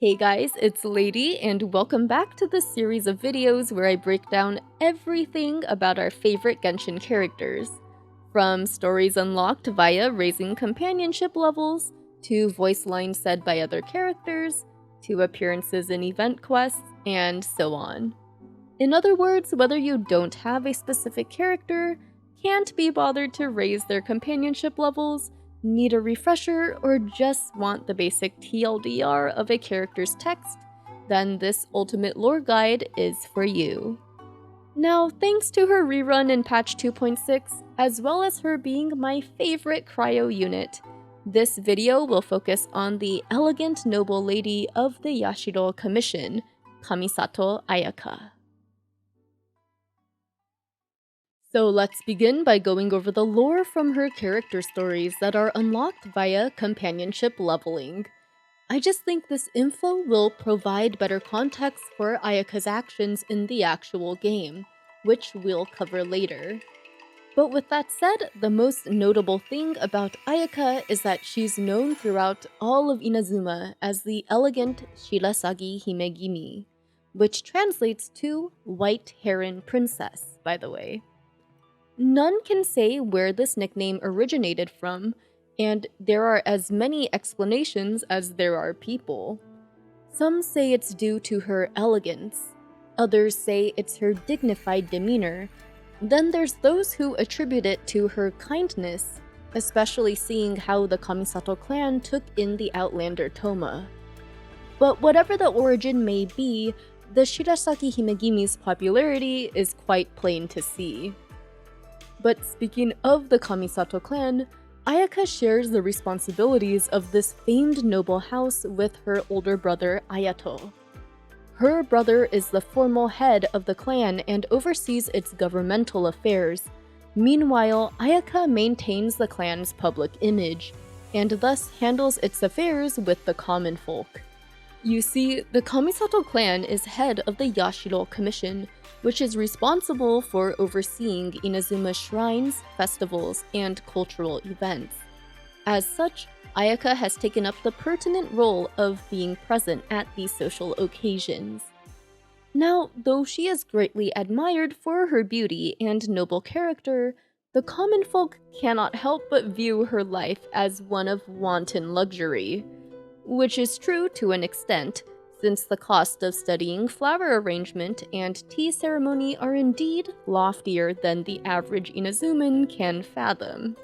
Hey guys, it's Lady, and welcome back to this series of videos where I break down everything about our favorite Genshin characters. From stories unlocked via raising companionship levels, to voice lines said by other characters, to appearances in event quests, and so on. In other words, whether you don't have a specific character, can't be bothered to raise their companionship levels, need a refresher, or just want the basic TLDR of a character's text, then this ultimate lore guide is for you. Now, thanks to her rerun in patch 2.6, as well as her being my favorite cryo unit, this video will focus on the elegant noble lady of the Yashiro Commission, Kamisato Ayaka. So let's begin by going over the lore from her character stories that are unlocked via companionship leveling. I just think this info will provide better context for Ayaka's actions in the actual game, which we'll cover later. But with that said, the most notable thing about Ayaka is that she's known throughout all of Inazuma as the elegant Shirasagi Himegimi, which translates to White Heron Princess, by the way. None can say where this nickname originated from, and there are as many explanations as there are people. Some say it's due to her elegance, others say it's her dignified demeanor, then there's those who attribute it to her kindness, especially seeing how the Kamisato clan took in the Outlander Toma. But whatever the origin may be, the Shirasagi Himegimi's popularity is quite plain to see. But speaking of the Kamisato clan, Ayaka shares the responsibilities of this famed noble house with her older brother Ayato. Her brother is the formal head of the clan and oversees its governmental affairs. Meanwhile, Ayaka maintains the clan's public image, and thus handles its affairs with the common folk. You see, the Kamisato clan is head of the Yashiro Commission, which is responsible for overseeing Inazuma shrines, festivals, and cultural events. As such, Ayaka has taken up the pertinent role of being present at these social occasions. Now, though she is greatly admired for her beauty and noble character, the common folk cannot help but view her life as one of wanton luxury. Which is true to an extent, since the cost of studying flower arrangement and tea ceremony are indeed loftier than the average Inazuman can fathom.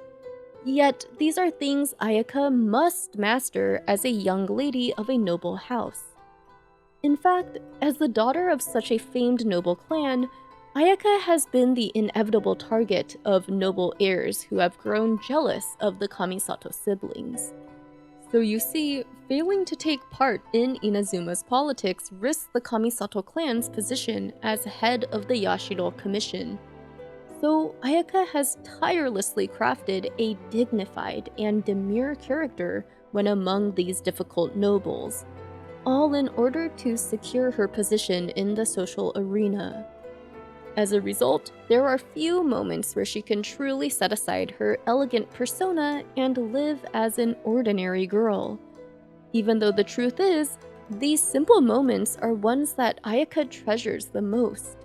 Yet, these are things Ayaka must master as a young lady of a noble house. In fact, as the daughter of such a famed noble clan, Ayaka has been the inevitable target of noble heirs who have grown jealous of the Kamisato siblings. So you see, failing to take part in Inazuma's politics risks the Kamisato clan's position as head of the Yashiro Commission. So Ayaka has tirelessly crafted a dignified and demure character when among these difficult nobles, all in order to secure her position in the social arena. As a result, there are few moments where she can truly set aside her elegant persona and live as an ordinary girl. Even though the truth is, these simple moments are ones that Ayaka treasures the most.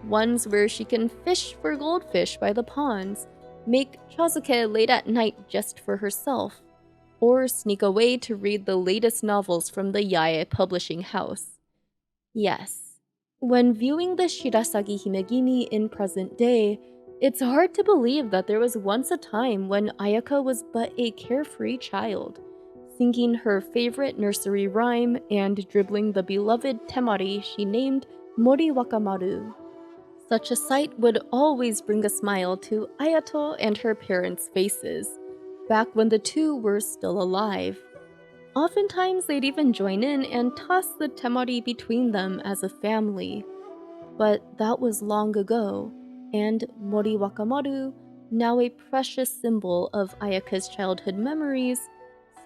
Ones where she can fish for goldfish by the ponds, make O-Chazuke late at night just for herself, or sneak away to read the latest novels from the Yae publishing house. Yes. When viewing the Shirasagi Himegimi in present day, it's hard to believe that there was once a time when Ayaka was but a carefree child, singing her favorite nursery rhyme and dribbling the beloved temari she named Mori Wakamaru. Such a sight would always bring a smile to Ayato and her parents' faces, back when the two were still alive. Oftentimes, they'd even join in and toss the temari between them as a family. But that was long ago, and Mori Wakamaru, now a precious symbol of Ayaka's childhood memories,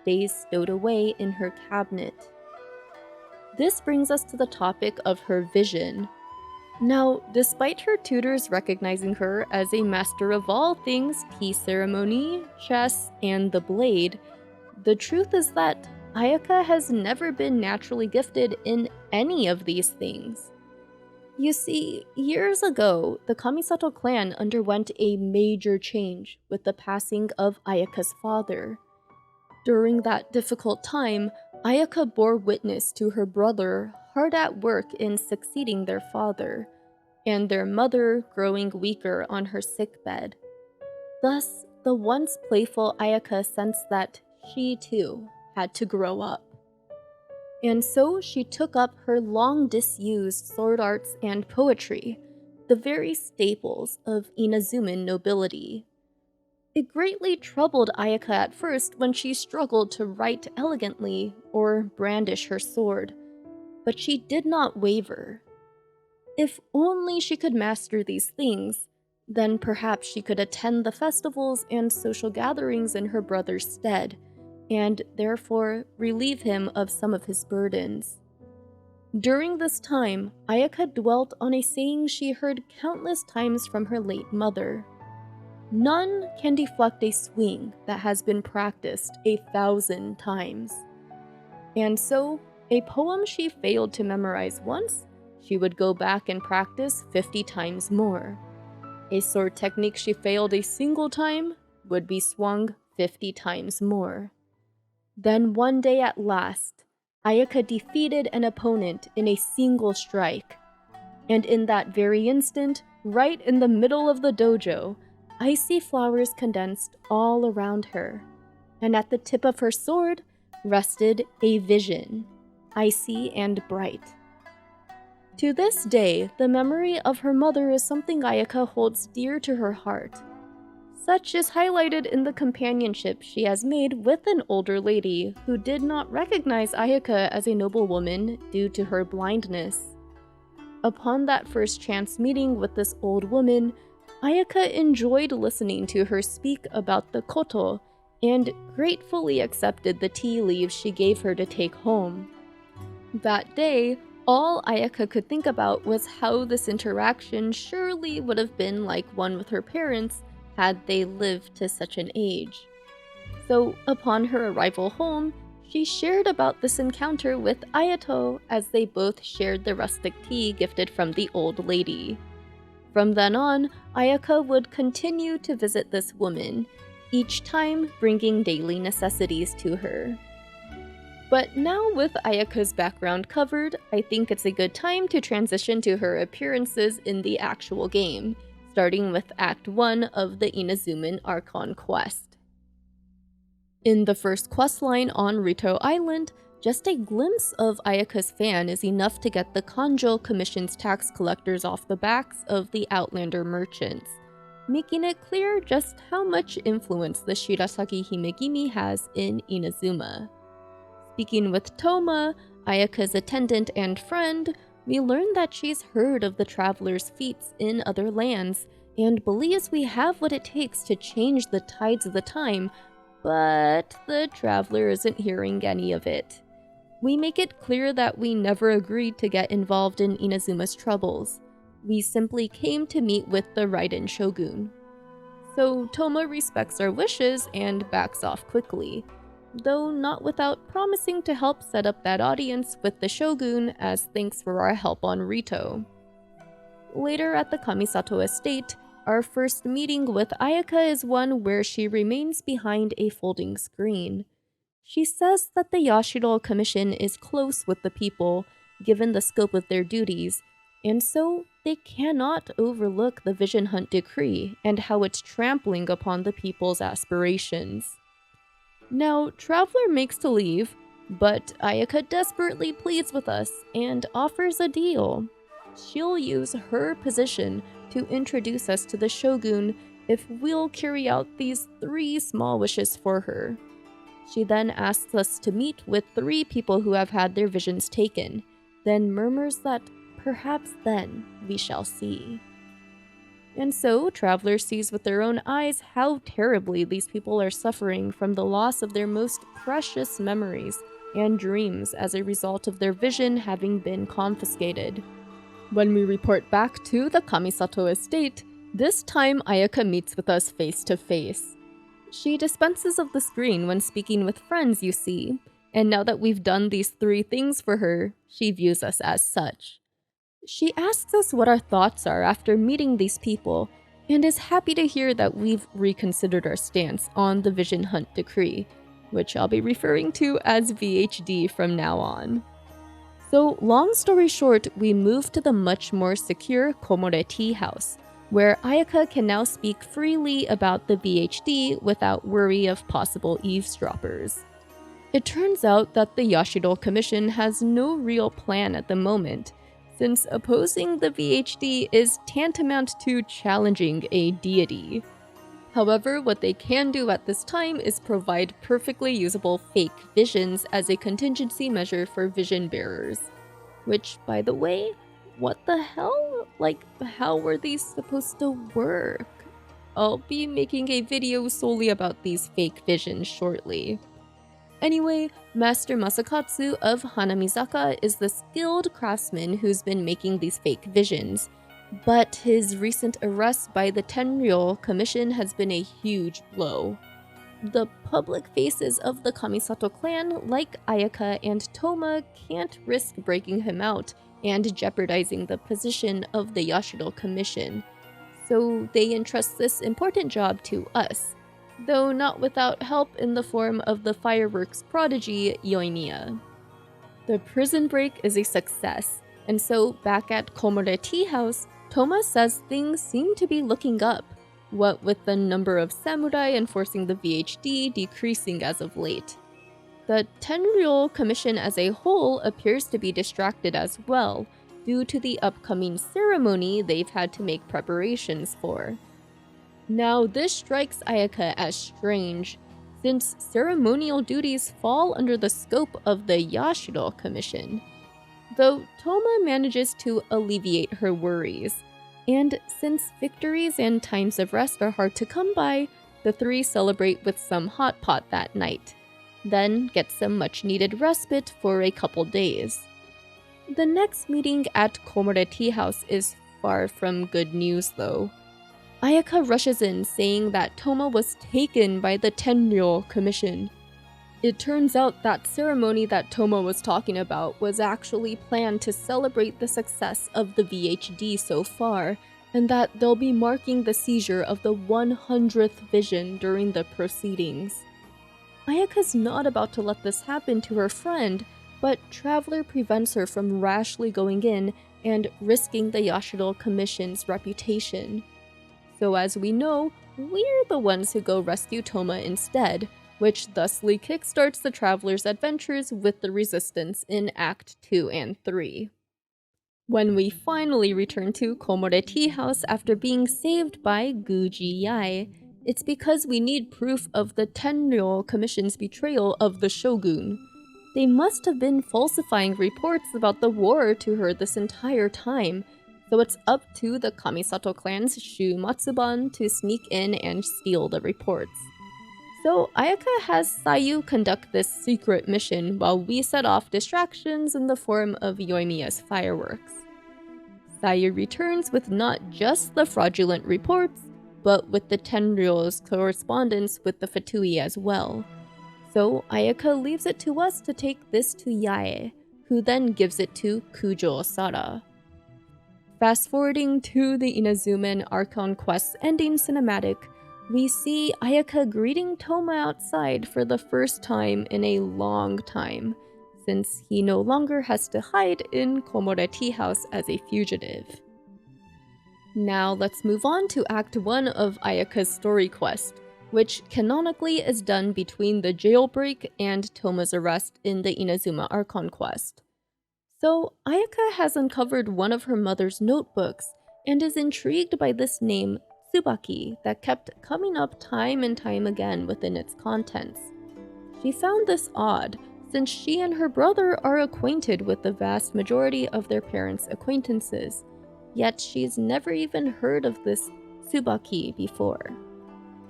stays stowed away in her cabinet. This brings us to the topic of her vision. Now, despite her tutors recognizing her as a master of all things tea ceremony, chess, and the blade, the truth is that Ayaka has never been naturally gifted in any of these things. You see, years ago, the Kamisato clan underwent a major change with the passing of Ayaka's father. During that difficult time, Ayaka bore witness to her brother hard at work in succeeding their father, and their mother growing weaker on her sickbed. Thus, the once playful Ayaka sensed that she too had to grow up. And so she took up her long disused sword arts and poetry, the very staples of Inazuman nobility. It greatly troubled Ayaka at first when she struggled to write elegantly or brandish her sword, but she did not waver. If only she could master these things, then perhaps she could attend the festivals and social gatherings in her brother's stead, and therefore relieve him of some of his burdens. During this time, Ayaka dwelt on a saying she heard countless times from her late mother. None can deflect a swing that has been practiced 1,000 times. And so, a poem she failed to memorize once, she would go back and practice 50 times more. A sword technique she failed a single time would be swung 50 times more. Then one day at last, Ayaka defeated an opponent in a single strike. And in that very instant, right in the middle of the dojo, icy flowers condensed all around her. And at the tip of her sword rested a vision, icy and bright. To this day, the memory of her mother is something Ayaka holds dear to her heart. Such is highlighted in the companionship she has made with an older lady who did not recognize Ayaka as a noblewoman due to her blindness. Upon that first chance meeting with this old woman, Ayaka enjoyed listening to her speak about the koto and gratefully accepted the tea leaves she gave her to take home. That day, all Ayaka could think about was how this interaction surely would have been like one with her parents had they lived to such an age. So, upon her arrival home, she shared about this encounter with Ayato as they both shared the rustic tea gifted from the old lady. From then on, Ayaka would continue to visit this woman, each time bringing daily necessities to her. But now with Ayaka's background covered, I think it's a good time to transition to her appearances in the actual game, starting with Act 1 of the Inazuman Archon quest. In the first questline on Rito Island, just a glimpse of Ayaka's fan is enough to get the Kanjo commissions tax collectors off the backs of the Outlander merchants, making it clear just how much influence the Shirasagi Himegimi has in Inazuma. Speaking with Toma, Ayaka's attendant and friend, we learn that she's heard of the traveler's feats in other lands and believes we have what it takes to change the tides of the time, but the traveler isn't hearing any of it. We make it clear that we never agreed to get involved in Inazuma's troubles. We simply came to meet with the Raiden shogun. So Toma respects our wishes and backs off quickly, though not without promising to help set up that audience with the shogun as thanks for our help on Rito. Later at the Kamisato estate, our first meeting with Ayaka is one where she remains behind a folding screen. She says that the Yashiro Commission is close with the people, given the scope of their duties, and so they cannot overlook the Vision Hunt decree and how it's trampling upon the people's aspirations. Now, Traveler makes to leave, but Ayaka desperately pleads with us and offers a deal. She'll use her position to introduce us to the shogun if we'll carry out these 3 small wishes for her. She then asks us to meet with 3 people who have had their visions taken, then murmurs that perhaps then we shall see. And so, Traveler sees with their own eyes how terribly these people are suffering from the loss of their most precious memories and dreams as a result of their vision having been confiscated. When we report back to the Kamisato estate, this time Ayaka meets with us face to face. She dispenses of the screen when speaking with friends, you see, And now that we've done these 3 things for her, she views us as such. She asks us what our thoughts are after meeting these people, and is happy to hear that we've reconsidered our stance on the Vision Hunt Decree, which I'll be referring to as VHD from now on. So, long story short, we move to the much more secure Komore tea house, where Ayaka can now speak freely about the VHD without worry of possible eavesdroppers. It turns out that the Yashido Commission has no real plan at the moment, since opposing the VHD is tantamount to challenging a deity. However, what they can do at this time is provide perfectly usable fake visions as a contingency measure for vision bearers. Which, by the way, what the hell? Like, how were these supposed to work? I'll be making a video solely about these fake visions shortly. Anyway, Master Masakatsu of Hanamizaka is the skilled craftsman who's been making these fake visions, but his recent arrest by the Tenryou Commission has been a huge blow. The public faces of the Kamisato clan, like Ayaka and Toma, can't risk breaking him out and jeopardizing the position of the Yashido Commission, so they entrust this important job to us, though not without help in the form of the fireworks prodigy Yoimiya. The prison break is a success, and so back at Komore Tea House, Toma says things seem to be looking up, what with the number of samurai enforcing the VHD decreasing as of late. The Tenryou Commission as a whole appears to be distracted as well, due to the upcoming ceremony they've had to make preparations for. Now, this strikes Ayaka as strange, since ceremonial duties fall under the scope of the Yashido Commission. Though Toma manages to alleviate her worries, and since victories and times of rest are hard to come by, the 3 celebrate with some hot pot that night, then get some much-needed respite for a couple days. The next meeting at Komore Tea House is far from good news, though. Ayaka rushes in saying that Toma was taken by the Tenryou Commission. It turns out that ceremony that Toma was talking about was actually planned to celebrate the success of the VHD so far, and that they'll be marking the seizure of the 100th vision during the proceedings. Ayaka's not about to let this happen to her friend, but Traveler prevents her from rashly going in and risking the Yashido Commission's reputation. So as we know, we're the ones who go rescue Toma instead, which thusly kickstarts the Traveler's adventures with the Resistance in Act 2 and 3. When we finally return to Komore Tea House after being saved by Guji Yae, it's because we need proof of the Tenryou Commission's betrayal of the Shogun. They must have been falsifying reports about the war to her this entire time, so it's up to the Kamisato clan's Shu Matsuban to sneak in and steal the reports. So Ayaka has Sayu conduct this secret mission while we set off distractions in the form of Yoimiya's fireworks. Sayu returns with not just the fraudulent reports, but with the Tenryou's correspondence with the Fatui as well. So Ayaka leaves it to us to take this to Yae, who then gives it to Kujo Sara. Fast forwarding to the Inazuma and Archon quest's ending cinematic, we see Ayaka greeting Toma outside for the first time in a long time, since he no longer has to hide in Komore Tea House as a fugitive. Now let's move on to Act 1 of Ayaka's story quest, which canonically is done between the jailbreak and Toma's arrest in the Inazuma Archon quest. So Ayaka has uncovered one of her mother's notebooks and is intrigued by this name Tsubaki that kept coming up time and time again within its contents. She found this odd, since she and her brother are acquainted with the vast majority of their parents' acquaintances, yet she's never even heard of this Tsubaki before.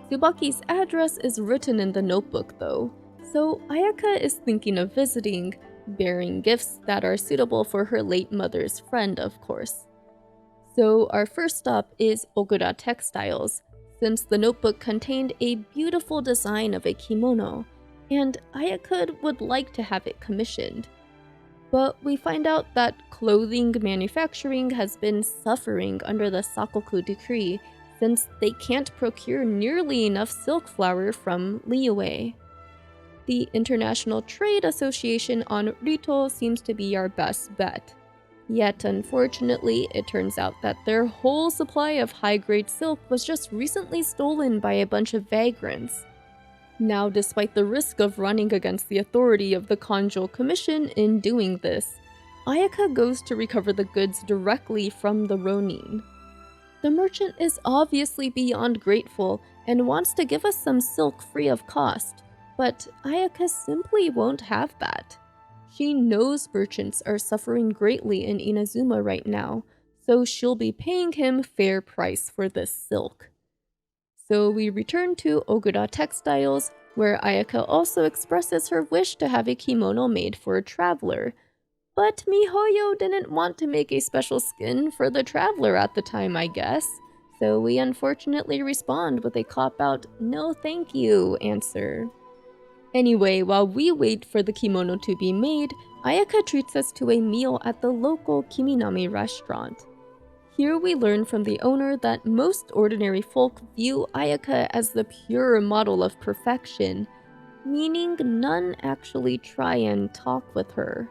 Tsubaki's address is written in the notebook though, so Ayaka is thinking of visiting, bearing gifts that are suitable for her late mother's friend, of course. So our first stop is Ogura Textiles, since the notebook contained a beautiful design of a kimono, and Ayaka would like to have it commissioned. But we find out that clothing manufacturing has been suffering under the Sakoku decree since they can't procure nearly enough silk flour from Liyue. The International Trade Association on Rito seems to be our best bet. Yet unfortunately, it turns out that their whole supply of high-grade silk was just recently stolen by a bunch of vagrants. Now, despite the risk of running against the authority of the Kanjo Commission in doing this, Ayaka goes to recover the goods directly from the Ronin. The merchant is obviously beyond grateful and wants to give us some silk free of cost, but Ayaka simply won't have that. She knows merchants are suffering greatly in Inazuma right now, so she'll be paying him fair price for this silk. So we return to Ogura Textiles, where Ayaka also expresses her wish to have a kimono made for a traveler. But Mihoyo didn't want to make a special skin for the traveler at the time, I guess. So we unfortunately respond with a cop-out, "No thank you" answer. Anyway, while we wait for the kimono to be made, Ayaka treats us to a meal at the local Kiminami restaurant. Here we learn from the owner that most ordinary folk view Ayaka as the pure model of perfection, meaning none actually try and talk with her.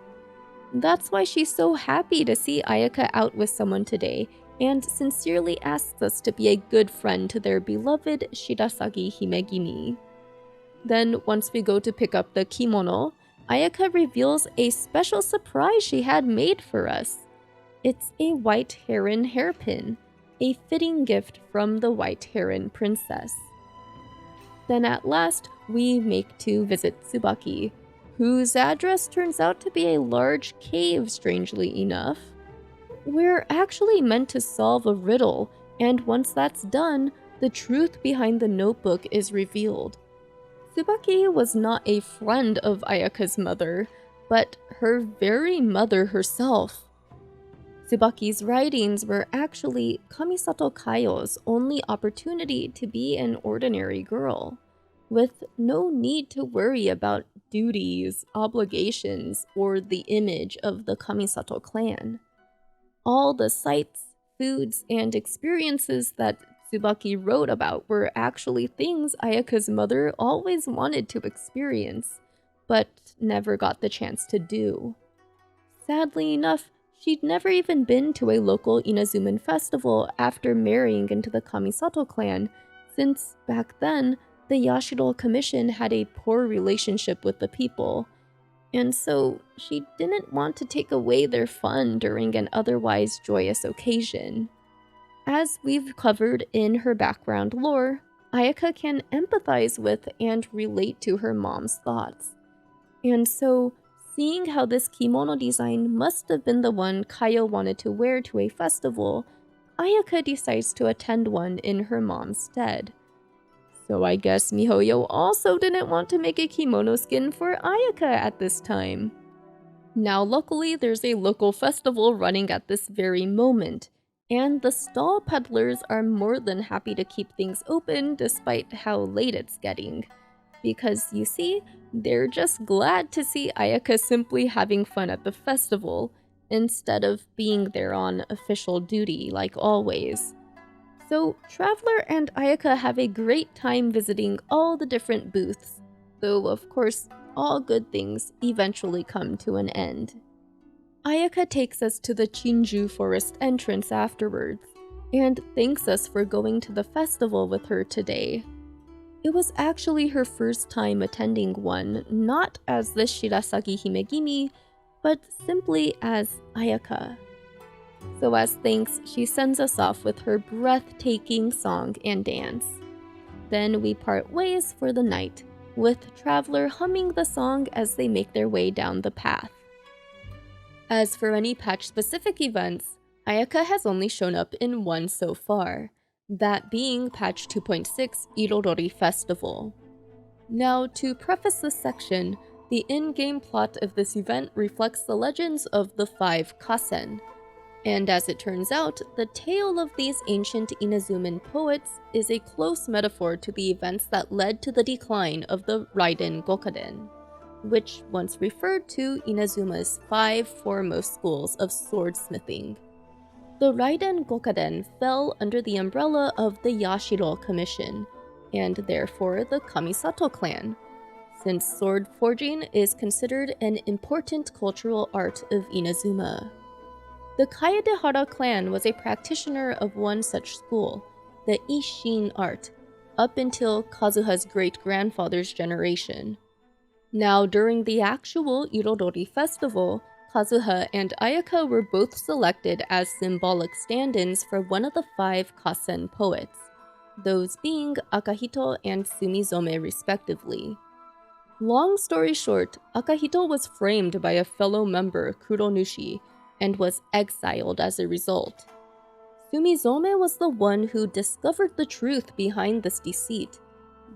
That's why she's so happy to see Ayaka out with someone today, and sincerely asks us to be a good friend to their beloved Shirasagi Himegimi. Then, once we go to pick up the kimono, Ayaka reveals a special surprise she had made for us. It's a white heron hairpin, a fitting gift from the White Heron Princess. Then at last, we make to visit Tsubaki, whose address turns out to be a large cave, strangely enough. We're actually meant to solve a riddle, and once that's done, the truth behind the notebook is revealed. Tsubaki was not a friend of Ayaka's mother, but her very mother herself. Tsubaki's writings were actually Kamisato Kaio's only opportunity to be an ordinary girl, with no need to worry about duties, obligations, or the image of the Kamisato clan. All the sights, foods, and experiences that Tsubaki wrote about were actually things Ayaka's mother always wanted to experience, but never got the chance to do. Sadly enough, she'd never even been to a local Inazuman festival after marrying into the Kamisato clan, since back then, the Yashiro Commission had a poor relationship with the people, and so she didn't want to take away their fun during an otherwise joyous occasion. As we've covered in her background lore, Ayaka can empathize with and relate to her mom's thoughts. And so, seeing how this kimono design must have been the one Kaio wanted to wear to a festival, Ayaka decides to attend one in her mom's stead. So I guess Mihoyo also didn't want to make a kimono skin for Ayaka at this time. Now luckily there's a local festival running at this very moment, and the stall peddlers are more than happy to keep things open despite how late it's getting. Because you see, they're just glad to see Ayaka simply having fun at the festival, instead of being there on official duty like always. So Traveler and Ayaka have a great time visiting all the different booths, though of course, all good things eventually come to an end. Ayaka takes us to the Chinju Forest entrance afterwards, and thanks us for going to the festival with her today. It was actually her first time attending one, not as the Shirasagi Himegimi, but simply as Ayaka. So as thanks, she sends us off with her breathtaking song and dance. Then we part ways for the night, with Traveler humming the song as they make their way down the path. As for any patch-specific events, Ayaka has only shown up in one so far, that being patch 2.6 Irodori Festival. Now, to preface this section, the in-game plot of this event reflects the legends of the 5 Kasen. And as it turns out, the tale of these ancient Inazuman poets is a close metaphor to the events that led to the decline of the Raiden Gokaden, which once referred to Inazuma's 5 foremost schools of swordsmithing. The Raiden Gokaden fell under the umbrella of the Yashiro Commission, and therefore the Kamisato clan, since sword forging is considered an important cultural art of Inazuma. The Kayadehara clan was a practitioner of one such school, the Isshin art, up until Kazuha's great-grandfather's generation. Now, during the actual Irodori Festival, Kazuha and Ayaka were both selected as symbolic stand-ins for one of the 5 Kasen poets, those being Akahito and Sumizome respectively. Long story short, Akahito was framed by a fellow member, Kuronushi, and was exiled as a result. Sumizome was the one who discovered the truth behind this deceit,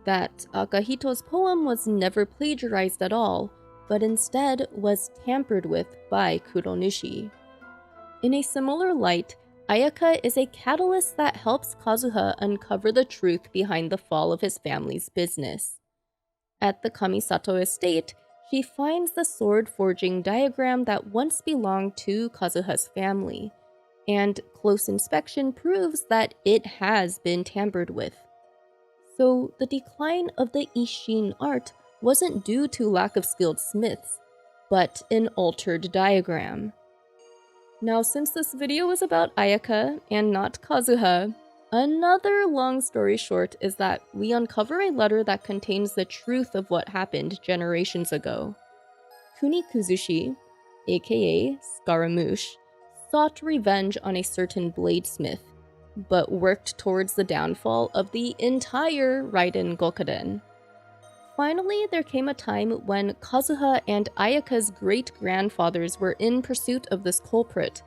that Akahito's poem was never plagiarized at all, but instead was tampered with by Kuronushi. In a similar light, Ayaka is a catalyst that helps Kazuha uncover the truth behind the fall of his family's business. At the Kamisato estate, she finds the sword forging diagram that once belonged to Kazuha's family, and close inspection proves that it has been tampered with. So the decline of the Isshin art wasn't due to lack of skilled smiths, but an altered diagram. Now, since this video is about Ayaka and not Kazuha, another long story short is that we uncover a letter that contains the truth of what happened generations ago. Kunikuzushi, aka Scaramouche, sought revenge on a certain bladesmith, but worked towards the downfall of the entire Raiden Gokaden. Finally, there came a time when Kazuha and Ayaka's great-grandfathers were in pursuit of this culprit,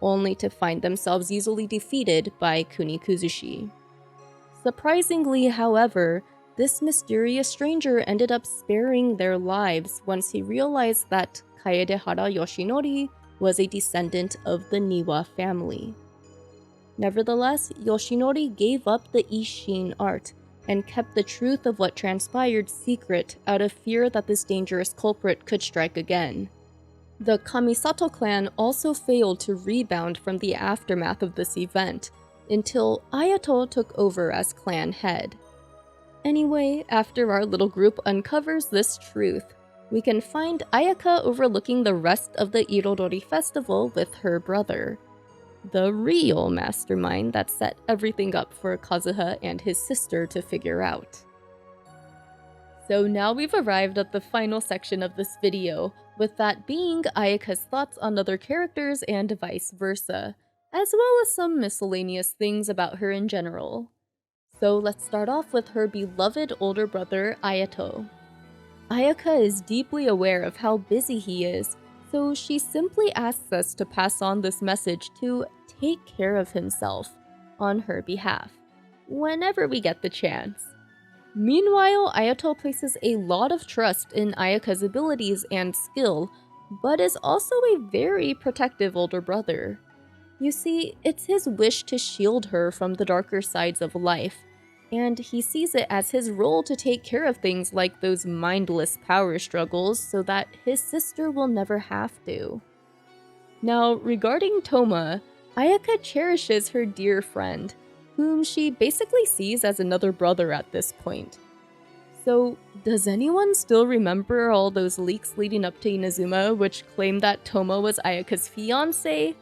only to find themselves easily defeated by Kunikuzushi. Surprisingly, however, this mysterious stranger ended up sparing their lives once he realized that Kayadehara Yoshinori was a descendant of the Niwa family. Nevertheless, Yoshinori gave up the Isshin art and kept the truth of what transpired secret out of fear that this dangerous culprit could strike again. The Kamisato clan also failed to rebound from the aftermath of this event, until Ayato took over as clan head. Anyway, after our little group uncovers this truth, we can find Ayaka overlooking the rest of the Irodori Festival with her brother, the real mastermind that set everything up for Kazuha and his sister to figure out. So now we've arrived at the final section of this video, with that being Ayaka's thoughts on other characters and vice versa, as well as some miscellaneous things about her in general. So let's start off with her beloved older brother, Ayato. Ayaka is deeply aware of how busy he is, so she simply asks us to pass on this message to take care of himself on her behalf, whenever we get the chance. Meanwhile, Ayato places a lot of trust in Ayaka's abilities and skill, but is also a very protective older brother. You see, it's his wish to shield her from the darker sides of life, and he sees it as his role to take care of things like those mindless power struggles so that his sister will never have to. Now, regarding Toma, Ayaka cherishes her dear friend, whom she basically sees as another brother at this point. So, does anyone still remember all those leaks leading up to Inazuma which claimed that Toma was Ayaka's fiancé?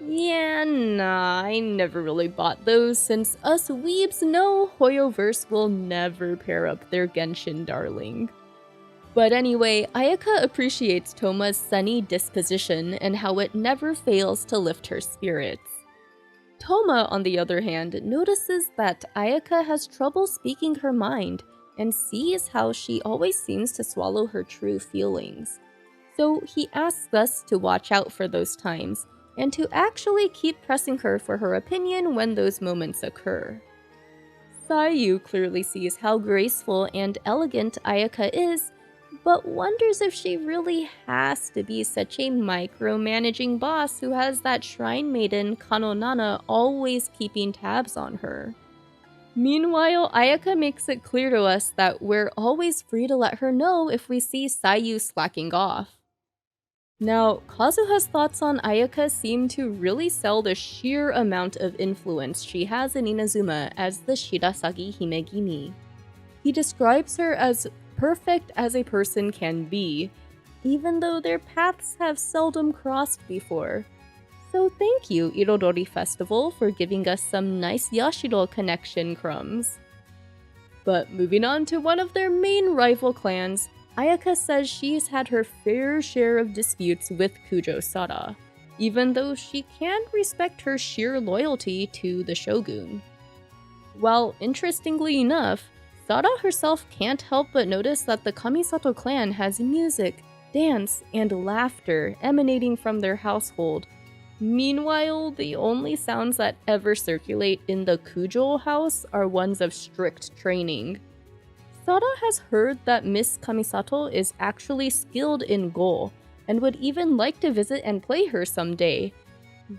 Yeah, nah, I never really bought those, since us weebs know Hoyoverse will never pair up their Genshin darling. But anyway, Ayaka appreciates Toma's sunny disposition and how it never fails to lift her spirits. Toma, on the other hand, notices that Ayaka has trouble speaking her mind and sees how she always seems to swallow her true feelings. So he asks us to watch out for those times, and to actually keep pressing her for her opinion when those moments occur. Sayu clearly sees how graceful and elegant Ayaka is, but wonders if she really has to be such a micromanaging boss who has that shrine maiden Kanonana always keeping tabs on her. Meanwhile, Ayaka makes it clear to us that we're always free to let her know if we see Sayu slacking off. Now, Kazuha's thoughts on Ayaka seem to really sell the sheer amount of influence she has in Inazuma as the Shirasagi Himegimi. He describes her as perfect as a person can be, even though their paths have seldom crossed before. So thank you, Irodori Festival, for giving us some nice Yashiro connection crumbs. But moving on to one of their main rival clans, Ayaka says she's had her fair share of disputes with Kujo Sada, even though she can respect her sheer loyalty to the shogun. While interestingly enough, Sada herself can't help but notice that the Kamisato clan has music, dance, and laughter emanating from their household. Meanwhile, the only sounds that ever circulate in the Kujo house are ones of strict training. Sada has heard that Miss Kamisato is actually skilled in Go, and would even like to visit and play her someday.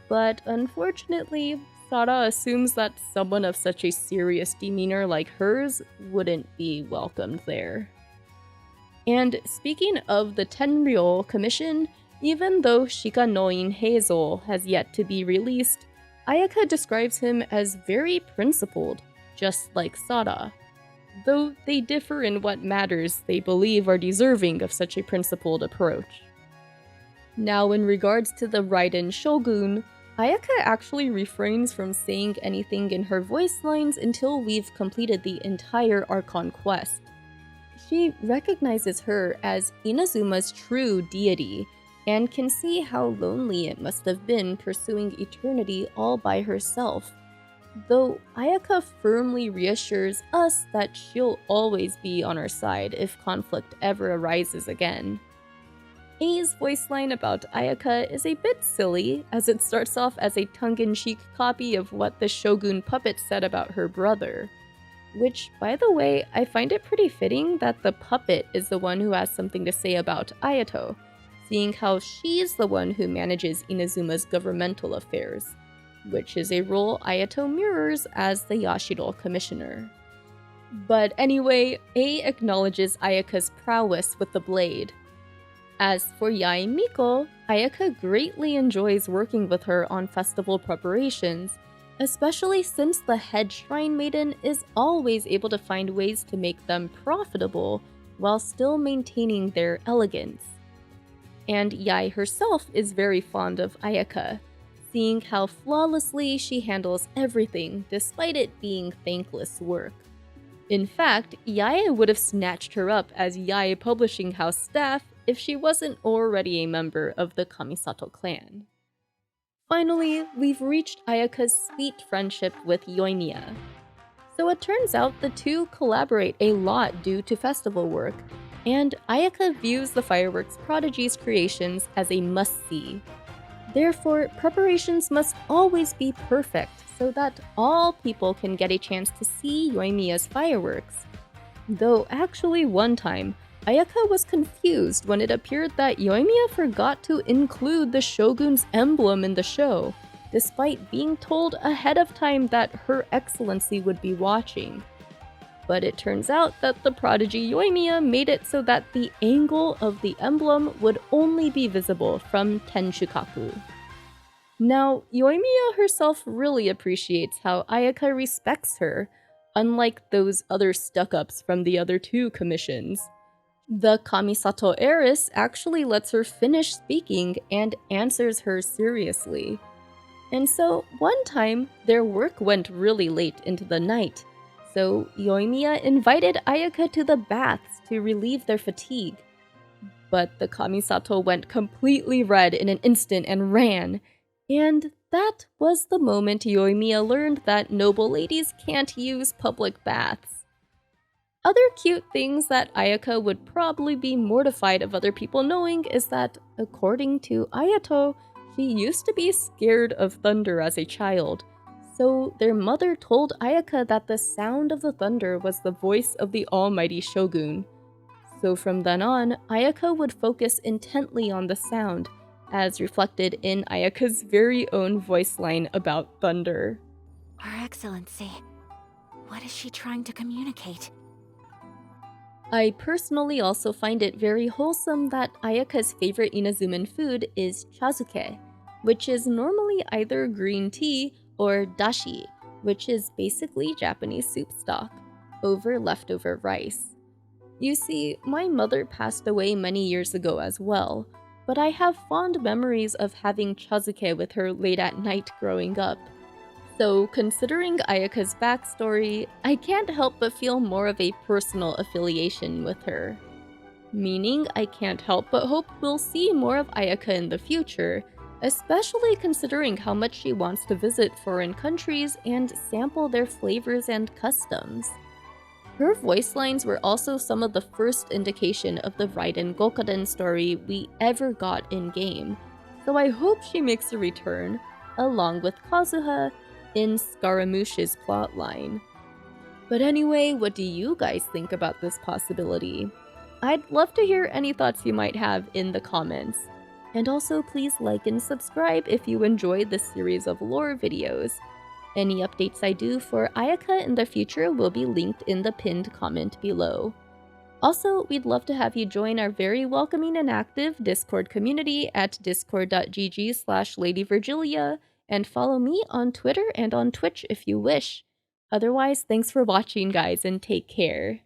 But unfortunately, Sada assumes that someone of such a serious demeanor like hers wouldn't be welcomed there. And speaking of the Tenryou Commission, even though Shikanoin Heizo has yet to be released, Ayaka describes him as very principled, just like Sada. Though they differ in what matters they believe are deserving of such a principled approach. Now, in regards to the Raiden Shogun, Ayaka actually refrains from saying anything in her voice lines until we've completed the entire Archon quest. She recognizes her as Inazuma's true deity, and can see how lonely it must have been pursuing eternity all by herself. Though Ayaka firmly reassures us that she'll always be on our side if conflict ever arises again. A's voice line about Ayaka is a bit silly, as it starts off as a tongue-in-cheek copy of what the Shogun puppet said about her brother. Which, by the way, I find it pretty fitting that the puppet is the one who has something to say about Ayato, seeing how she's the one who manages Inazuma's governmental affairs, which is a role Ayato mirrors as the Yashiro Commissioner. But anyway, A acknowledges Ayaka's prowess with the blade. As for Yae Miko, Ayaka greatly enjoys working with her on festival preparations, especially since the head shrine maiden is always able to find ways to make them profitable while still maintaining their elegance. And Yae herself is very fond of Ayaka, seeing how flawlessly she handles everything despite it being thankless work. In fact, Yae would have snatched her up as Yae Publishing House staff if she wasn't already a member of the Kamisato clan. Finally, we've reached Ayaka's sweet friendship with Yoimiya. So it turns out the two collaborate a lot due to festival work, and Ayaka views the Fireworks Prodigy's creations as a must-see. Therefore, preparations must always be perfect so that all people can get a chance to see Yoimiya's fireworks. Though actually one time, Ayaka was confused when it appeared that Yoimiya forgot to include the Shogun's emblem in the show, despite being told ahead of time that Her Excellency would be watching. But it turns out that the prodigy Yoimiya made it so that the angle of the emblem would only be visible from Tenshukaku. Now, Yoimiya herself really appreciates how Ayaka respects her, unlike those other stuck-ups from the other two commissions. The Kamisato heiress actually lets her finish speaking and answers her seriously. And so, one time, their work went really late into the night, so Yoimiya invited Ayaka to the baths to relieve their fatigue. But the Kamisato went completely red in an instant and ran, and that was the moment Yoimiya learned that noble ladies can't use public baths. Other cute things that Ayaka would probably be mortified of other people knowing is that, according to Ayato, she used to be scared of thunder as a child, so their mother told Ayaka that the sound of the thunder was the voice of the almighty Shogun. So from then on, Ayaka would focus intently on the sound, as reflected in Ayaka's very own voice line about thunder. Her Excellency, what is she trying to communicate? I personally also find it very wholesome that Ayaka's favorite Inazuman food is chazuke, which is normally either green tea or dashi, which is basically Japanese soup stock, over leftover rice. You see, my mother passed away many years ago as well, but I have fond memories of having chazuke with her late at night growing up. So, considering Ayaka's backstory, I can't help but feel more of a personal affiliation with her. Meaning, I can't help but hope we'll see more of Ayaka in the future, especially considering how much she wants to visit foreign countries and sample their flavors and customs. Her voice lines were also some of the first indication of the Raiden Gokaden story we ever got in-game, so I hope she makes a return, along with Kazuha, in Scaramouche's plotline. But anyway, what do you guys think about this possibility? I'd love to hear any thoughts you might have in the comments. And also please like and subscribe if you enjoyed this series of lore videos. Any updates I do for Ayaka in the future will be linked in the pinned comment below. Also, we'd love to have you join our very welcoming and active Discord community at discord.gg/LadyVirgilia, and follow me on Twitter and on Twitch if you wish. Otherwise, thanks for watching, guys, and take care.